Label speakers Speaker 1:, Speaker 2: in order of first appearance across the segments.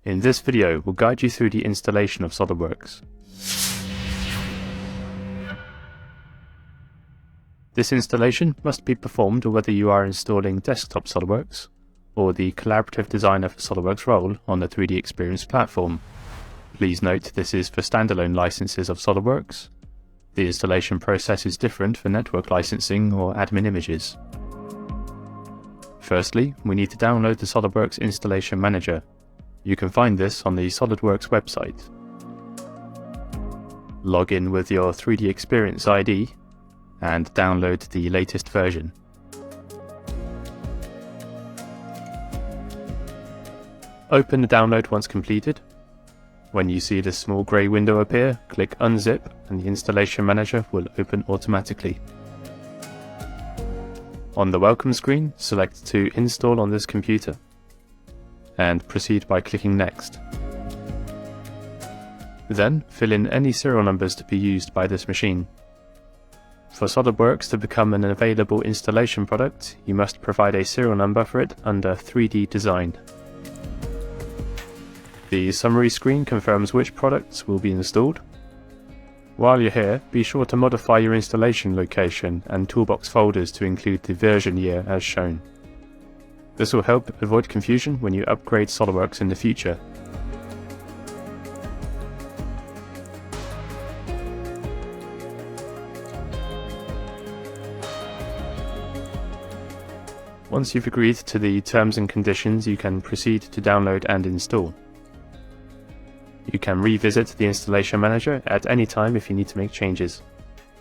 Speaker 1: In this video, we'll guide you through the installation of SOLIDWORKS. This installation must be performed whether you are installing desktop SOLIDWORKS or the Collaborative Designer for SOLIDWORKS role on the 3D Experience platform. Please note this is for standalone licenses of SOLIDWORKS. The installation process is different for network licensing or admin images. Firstly, we need to download the SOLIDWORKS Installation Manager. You can find this on the SOLIDWORKS website. Log in with your 3D Experience ID and download the latest version. Open the download once completed. When you see this small grey window appear, click Unzip and the Installation Manager will open automatically. On the welcome screen, select to install on this computer and proceed by clicking Next. Then fill in any serial numbers to be used by this machine. For SOLIDWORKS to become an available installation product, you must provide a serial number for it under 3D Design. The summary screen confirms which products will be installed. While you're here, be sure to modify your installation location and toolbox folders to include the version year as shown. This will help avoid confusion when you upgrade SOLIDWORKS in the future. Once you've agreed to the terms and conditions, you can proceed to download and install. You can revisit the Installation Manager at any time if you need to make changes.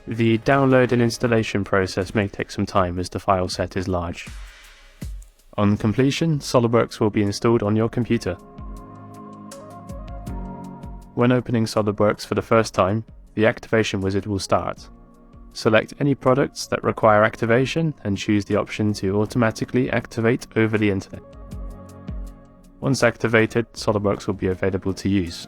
Speaker 1: The download and installation process may take some time as the file set is large. On completion, SOLIDWORKS will be installed on your computer. When opening SOLIDWORKS for the first time, the activation wizard will start. Select any products that require activation and choose the option to automatically activate over the internet. Once activated, SOLIDWORKS will be available to use.